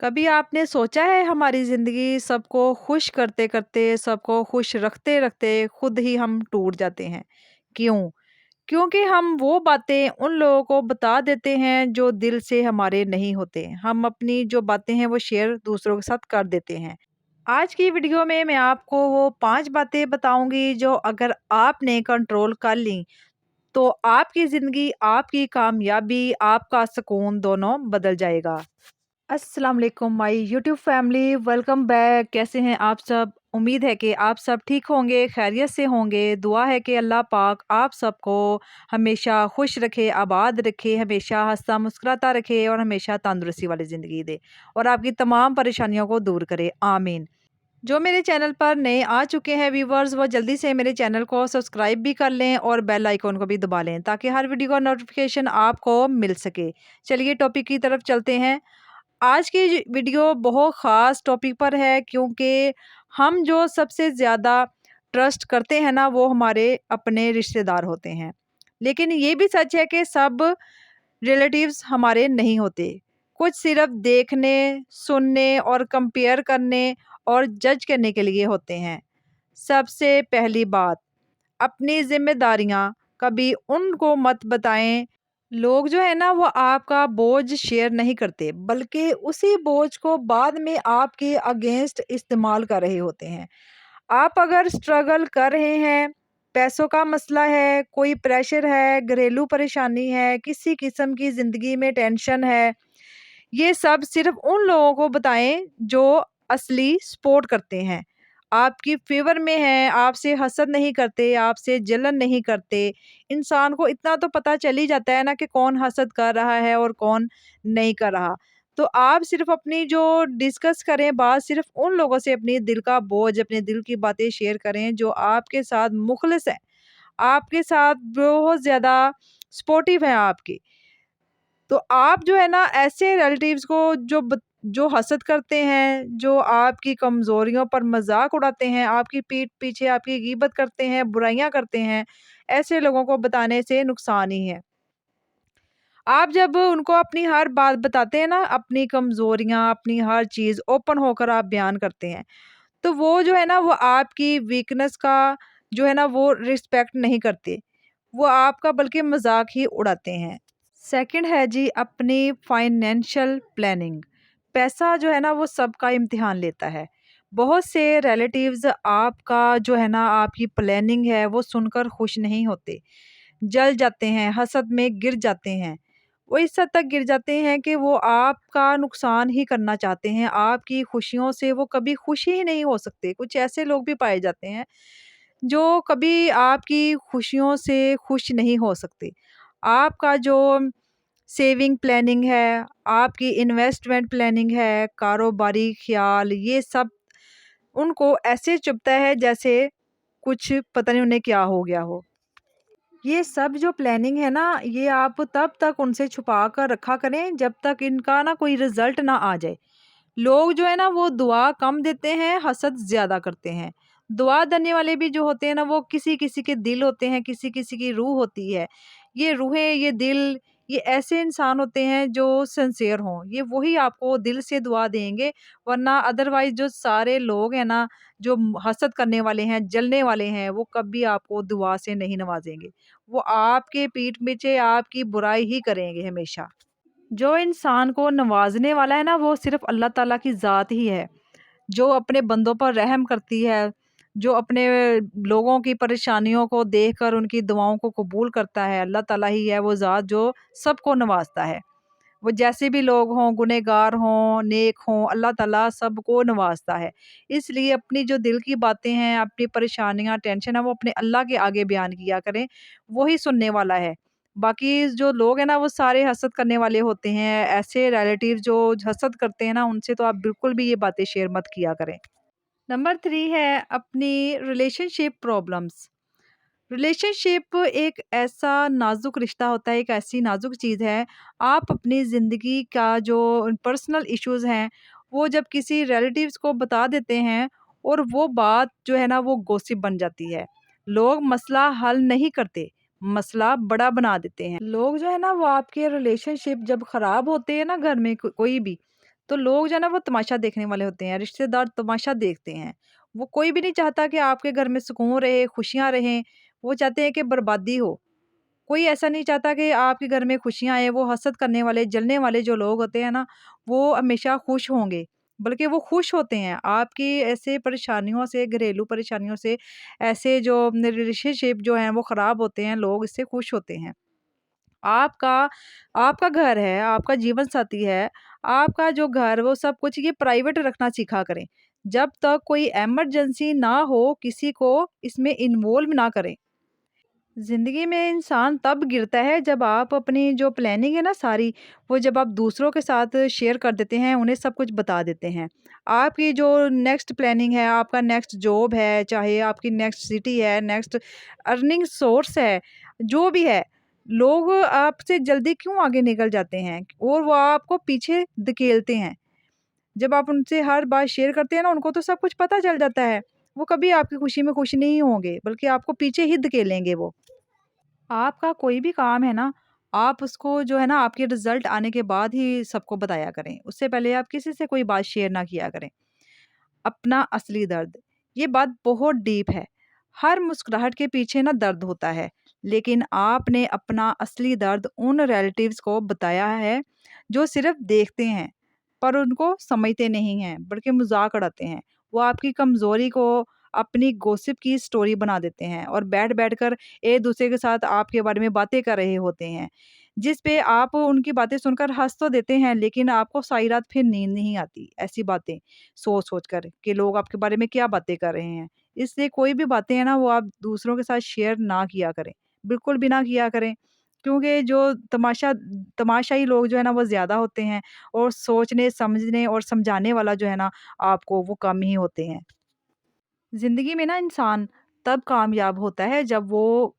कभी आपने सोचा है हमारी ज़िंदगी सबको खुश करते-करते, सबको खुश रखते-रखते खुद ही हम टूट जाते हैं। क्यों? क्योंकि हम वो बातें उन लोगों को बता देते हैं जो दिल से हमारे नहीं होते। हम अपनी जो बातें हैं वो शेयर दूसरों के साथ कर देते हैं। आज की वीडियो में मैं आपको वो 5 बातें बताऊँगी जो अगर आपने कंट्रोल कर लीं, तो आपकी ज़िंदगी, आपकी कामयाबी, आपका सुकून दोनों बदल जाएगा। अस्सलाम वालेकुम my YouTube family, welcome back. कैसे हैं आप सब? उम्मीद है कि आप सब ठीक होंगे, खैरियत से होंगे। दुआ है कि अल्लाह पाक आप सबको हमेशा खुश रखे, आबाद रखे, हमेशा हंसता मुस्कुराता रखे और हमेशा तंदुरुस्ती वाली ज़िंदगी दे और आपकी तमाम परेशानियों को दूर करे, आमीन। जो मेरे चैनल पर नए आ चुके हैं व्यूवर्स, वो जल्दी से मेरे चैनल को सब्सक्राइब भी कर लें और बेल आइकॉन को भी दबा लें ताकि हर वीडियो का नोटिफिकेशन आपको मिल सके। चलिए टॉपिक की तरफ चलते हैं। आज की वीडियो बहुत ख़ास टॉपिक पर है क्योंकि हम जो सबसे ज़्यादा ट्रस्ट करते हैं ना वो हमारे अपने रिश्तेदार होते हैं। लेकिन ये भी सच है कि सब रिलेटिव्स हमारे नहीं होते। कुछ सिर्फ देखने, सुनने और कंपेयर करने और जज करने के लिए होते हैं। सबसे पहली बात, अपनी ज़िम्मेदारियाँ कभी उनको मत बताएँ। लोग जो है ना वो आपका बोझ शेयर नहीं करते बल्कि उसी बोझ को बाद में आपके अगेंस्ट इस्तेमाल कर रहे होते हैं। आप अगर स्ट्रगल कर रहे हैं, पैसों का मसला है, कोई प्रेशर है, घरेलू परेशानी है, किसी किस्म की ज़िंदगी में टेंशन है, ये सब सिर्फ उन लोगों को बताएं जो असली सपोर्ट करते हैं, आपकी फेवर में हैं, आपसे हसद नहीं करते, आपसे जलन नहीं करते। इंसान को इतना तो पता चल ही जाता है ना कि कौन हसद कर रहा है और कौन नहीं कर रहा। तो आप सिर्फ अपनी जो डिस्कस करें बात, सिर्फ उन लोगों से अपनी दिल का बोझ, अपने दिल की बातें शेयर करें जो आपके साथ मुखलिस है, आपके साथ बहुत ज़्यादा सपोर्टिव हैं आपके। तो आप जो है ना ऐसे रिलेटिव्स को जो हसद करते हैं, जो आपकी कमज़ोरियों पर मज़ाक उड़ाते हैं, आपकी पीठ पीछे आपकी गीबत करते हैं, बुराइयाँ करते हैं, ऐसे लोगों को बताने से नुकसान ही है। आप जब उनको अपनी हर बात बताते हैं ना, अपनी कमज़ोरियाँ, अपनी हर चीज़ ओपन होकर आप बयान करते हैं, तो वो जो है ना वो आपकी वीकनेस का जो है ना वो रिस्पेक्ट नहीं करते। वो आपका बल्कि मज़ाक ही उड़ाते हैं। सेकंड है जी अपनी फाइनेंशियल प्लानिंग। पैसा जो है ना वो सबका इम्तिहान लेता है। बहुत से रिलेटिव्स आपका जो है ना आपकी प्लानिंग है वो सुनकर खुश नहीं होते। जल जाते हैं, हसद में गिर जाते हैं। वो इस हद तक गिर जाते हैं कि वो आपका नुकसान ही करना चाहते हैं। आपकी खुशियों से वो कभी खुश ही नहीं हो सकते। कुछ ऐसे लोग भी पाए जाते हैं जो कभी आपकी खुशियों से खुश नहीं हो सकते। आपका जो सेविंग प्लानिंग है, आपकी इन्वेस्टमेंट प्लानिंग है, कारोबारी ख़्याल, ये सब उनको ऐसे चुभता है जैसे कुछ पता नहीं उन्हें क्या हो गया हो। ये सब जो प्लानिंग है ना, ये आप तब तक उनसे छुपा कर रखा करें जब तक इनका ना कोई रिज़ल्ट ना आ जाए। लोग जो है ना वो दुआ कम देते हैं, हसद ज़्यादा करते हैं। दुआ देने वाले भी जो होते हैं ना वो किसी-किसी के दिल होते हैं, किसी-किसी की रूह होती है। ये रूहें, ये दिल, ये ऐसे इंसान होते हैं जो सिंसियर हों। ये वही आपको दिल से दुआ देंगे, वरना अदरवाइज़ जो सारे लोग हैं ना, जो हसद करने वाले हैं, जलने वाले हैं, वो कभी आपको दुआ से नहीं नवाज़ेंगे। वो आपके पीठ पीछे आपकी बुराई ही करेंगे हमेशा। जो इंसान को नवाज़ने वाला है ना वो सिर्फ़ अल्लाह ताला की ज़ात ही है, जो अपने बंदों पर रहम करती है, जो अपने लोगों की परेशानियों को देखकर उनकी दुआओं को कबूल करता है, अल्लाह ताला ही है वो ज़ात जो सबको नवाज़ता है। वो जैसे भी लोग हों, गुनहगार हों, नेक हों, अल्लाह ताला सबको नवाज़ता है। इसलिए अपनी जो दिल की बातें हैं, अपनी परेशानियाँ, टेंशन है, वो अपने अल्लाह के आगे बयान किया करें, वो ही सुनने वाला है। बाकी जो लोग हैं ना, वो सारे हसद करने वाले होते हैं। ऐसे रिलेटिव जो हसद करते हैं ना, उनसे तो आप बिल्कुल भी ये बातें शेयर मत किया करें। नंबर 3 है अपनी रिलेशनशिप प्रॉब्लम्स। रिलेशनशिप एक ऐसा नाजुक रिश्ता होता है, एक ऐसी नाजुक चीज़ है। आप अपनी ज़िंदगी का जो पर्सनल इश्यूज़ हैं, वो जब किसी रिलेटिव्स को बता देते हैं और वो बात जो है ना वो गॉसिप बन जाती है। लोग मसला हल नहीं करते, मसला बड़ा बना देते हैं। लोग जो है ना वो आपके रिलेशनशिप जब ख़राब होते हैं ना घर में कोई भी, तो लोग जो है ना वो तमाशा देखने वाले होते हैं, रिश्तेदार तमाशा देखते हैं। वो कोई भी नहीं चाहता कि आपके घर में सुकून रहे, खुशियाँ रहें, वो चाहते हैं कि बर्बादी हो। कोई ऐसा नहीं चाहता कि आपके घर में खुशियाँ आएँ, वो हसद करने वाले, जलने वाले जो लोग होते हैं ना, वो हमेशा खुश होंगे, बल्कि वो खुश होते हैं। आपकी ऐसे परेशानियों से, घरेलू परेशानियों से, ऐसे जो रिलेशनशिप जो हैं वो ख़राब होते हैं, लोग इससे खुश होते हैं। आपका आपका घर है, आपका जीवन साथी है, आपका जो घर वो सब कुछ ये प्राइवेट रखना सीखा करें। जब तक कोई इमरजेंसी ना हो, किसी को इसमें इन्वॉल्व ना करें। ज़िंदगी में इंसान तब गिरता है जब आप अपनी जो प्लानिंग है ना सारी, वो जब आप दूसरों के साथ शेयर कर देते हैं, उन्हें सब कुछ बता देते हैं। आपकी जो नेक्स्ट प्लानिंग है, आपका नेक्स्ट जॉब है, चाहे आपकी नेक्स्ट सिटी है, नेक्स्ट अर्निंग सोर्स है, जो भी है, लोग आपसे जल्दी क्यों आगे निकल जाते हैं और वो आपको पीछे धकेलते हैं। जब आप उनसे हर बात शेयर करते हैं ना, उनको तो सब कुछ पता चल जाता है। वो कभी आपकी खुशी में खुश नहीं होंगे, बल्कि आपको पीछे ही धकेलेंगे वो। आपका कोई भी काम है ना, आप उसको जो है ना आपके रिज़ल्ट आने के बाद ही सबको बताया करें। उससे पहले आप किसी से कोई बात शेयर ना किया करें। अपना असली दर्द, ये बात बहुत डीप है। हर मुस्कुराहट के पीछे ना दर्द होता है, लेकिन आपने अपना असली दर्द उन रिलेटिव्स को बताया है, जो सिर्फ़ देखते हैं, पर उनको समझते नहीं हैं, बल्कि मज़ाक उड़ाते हैं। वो आपकी कमज़ोरी को अपनी गॉसिप की स्टोरी बना देते हैं और बैठ-बैठ कर एक-दूसरे के साथ आपके बारे में बातें कर रहे होते हैं, जिस पे आप उनकी बातें सुनकर हँस तो देते हैं, लेकिन आपको सारी रात फिर नींद नहीं आती, ऐसी बातें सोच-सोच कर कि लोग आपके बारे में क्या बातें कर रहे हैं। इसलिए कोई भी बातें हैं ना वो आप दूसरों के साथ शेयर ना किया करें, बिल्कुल भी ना किया करें। क्योंकि जो तमाशाई लोग जो है ना वो ज़्यादा होते हैं और सोचने, समझने और समझाने वाला जो है ना आपको वो कम ही होते हैं। ज़िंदगी में ना इंसान तब कामयाब होता है जब वो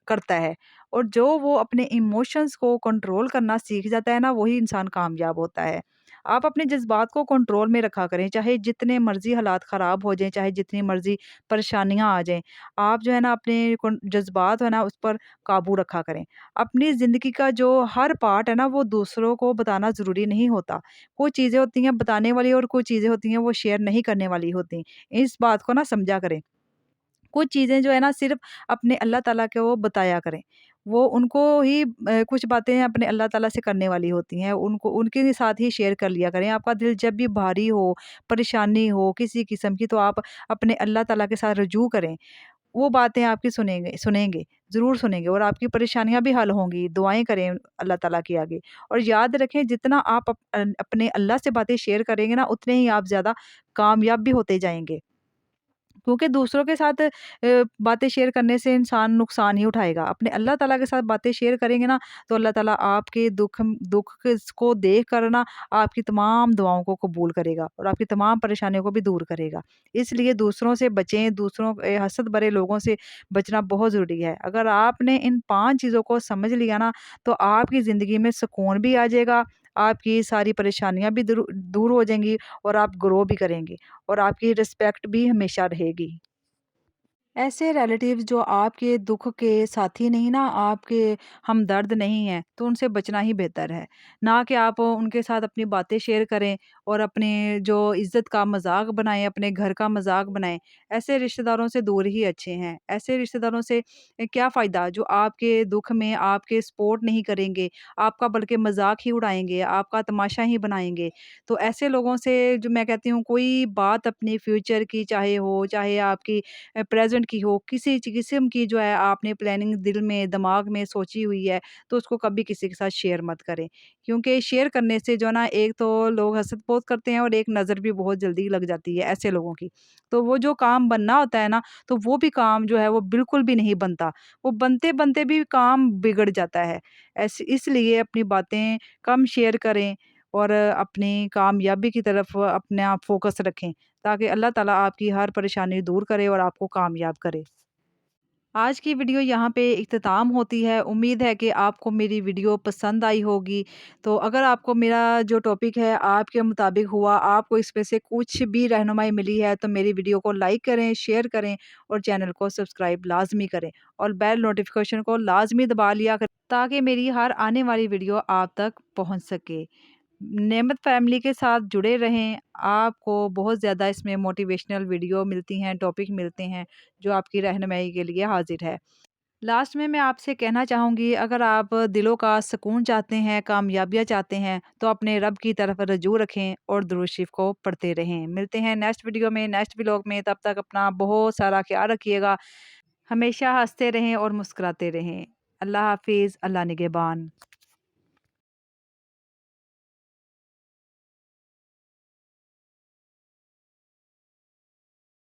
करता है और जो वो अपने इमोशंस को कंट्रोल करना सीख जाता है ना वही इंसान कामयाब होता है। आप अपने जज़्बात को कंट्रोल में रखा करें, चाहे जितने मर्ज़ी हालात ख़राब हो जाएँ, चाहे जितनी मर्ज़ी परेशानियाँ आ जाएँ। आप जो है ना अपने जज़्बात है ना उस पर काबू रखा करें। अपनी ज़िंदगी का जो हर पार्ट है ना वो दूसरों को बताना ज़रूरी नहीं होता। कुछ चीज़ें होती हैं बताने वाली और कुछ चीज़ें होती हैं वो शेयर नहीं करने वाली होती। इस बात को ना समझा करें। कुछ चीज़ें जो है ना सिर्फ़ अपने अल्लाह ताला को बताया करें। वो उनको ही कुछ बातें अपने अल्लाह ताला से करने वाली होती हैं, उनको उनके साथ ही शेयर कर लिया करें। आपका दिल जब भी भारी हो, परेशानी हो किसी किस्म की तो आप अपने अल्लाह ताला के साथ रुजू करें। वो बातें आपकी सुनेंगे सुनेंगे, ज़रूर सुनेंगे और आपकी परेशानियाँ भी हल होंगी। दुआएँ करें अल्लाह ताला के आगे और याद रखें जितना आप अपने अल्लाह से बातें शेयर करेंगे ना, उतने ही आप ज़्यादा कामयाब भी होते जाएँगे। क्योंकि दूसरों के साथ बातें शेयर करने से इंसान नुकसान ही उठाएगा। अपने अल्लाह ताला के साथ बातें शेयर करेंगे ना, तो अल्लाह ताला आपके दुःख को देख कर ना आपकी तमाम दुआओं को कबूल करेगा और आपकी तमाम परेशानियों को भी दूर करेगा। इसलिए दूसरों से बचें, दूसरों हसद भरे लोगों से बचना बहुत ज़रूरी है। अगर आपने इन 5 चीज़ों को समझ लिया ना, तो आपकी ज़िंदगी में सुकून भी आ जाएगा, आपकी सारी परेशानियाँ भी दूर दूर हो जाएँगी और आप ग्रो भी करेंगे। और आपकी रिस्पेक्ट भी हमेशा रहेगी। ऐसे रिलेटिव्स जो आपके दुःख के साथी नहीं ना, आपके हमदर्द नहीं हैं, तो उनसे बचना ही बेहतर है। ना कि आप उनके साथ अपनी बातें शेयर करें और अपने जो इज़्ज़त का मज़ाक बनाएँ, अपने घर का मज़ाक बनाएँ। ऐसे रिश्तेदारों से दूर ही अच्छे हैं। ऐसे रिश्तेदारों से क्या फ़ायदा जो आपके दुःख में आपके सपोर्ट नहीं करेंगे, आपका बल्कि मज़ाक ही उड़ाएँगे, आपका तमाशा ही बनाएँगे। तो ऐसे लोगों से जो मैं कहती हूँ कोई बात अपनी फ्यूचर की चाहे हो, चाहे आपकी प्रेज़ेंट की हो, किसी किस्म की जो है आपने प्लानिंग दिल में, दिमाग में सोची हुई है, तो उसको कभी किसी के साथ शेयर मत करें। क्योंकि शेयर करने से जो है ना एक तो लोग हसद बहुत करते हैं और एक नज़र भी बहुत जल्दी लग जाती है ऐसे लोगों की। तो वो जो काम बनना होता है ना, तो वो भी काम जो है वो बिल्कुल भी नहीं बनता। वो बनते-बनते भी काम बिगड़ जाता है। इसलिए अपनी बातें कम शेयर करें और अपनी कामयाबी की तरफ अपने आप फ़ोकस रखें। ताकि अल्लाह ताला आपकी हर परेशानी दूर करे और आपको कामयाब करे। आज की वीडियो यहाँ पे इख्तिताम होती है। उम्मीद है कि आपको मेरी वीडियो पसंद आई होगी। तो अगर आपको मेरा जो टॉपिक है आपके मुताबिक हुआ, आपको इसमें से कुछ भी रहनुमाई मिली है तो मेरी वीडियो को लाइक करें, शेयर करें और चैनल को सब्सक्राइब लाज़मी करें और बेल नोटिफ़िकेशन को लाज़मी दबा लिया करें ताकि मेरी हर आने वाली वीडियो आप तक पहुँच सके। नेमत फैमिली के साथ जुड़े रहें, आपको बहुत ज़्यादा इसमें मोटिवेशनल वीडियो मिलती हैं, टॉपिक मिलते हैं, जो आपकी रहनुमाई के लिए हाज़िर है। लास्ट में मैं आपसे कहना चाहूँगी, अगर आप दिलों का सुकून चाहते हैं, कामयाबियाँ चाहते हैं, तो अपने रब की तरफ रजू रखें और दुरूद शरीफ को पढ़ते रहें। मिलते हैं नेक्स्ट वीडियो में, नेक्स्ट व्लॉग में, तब तक अपना बहुत सारा ख़्याल रखिएगा। हमेशा हँसते रहें और मुस्कुराते रहें। अल्लाह हाफ़िज़, अल्लाह निगहबान।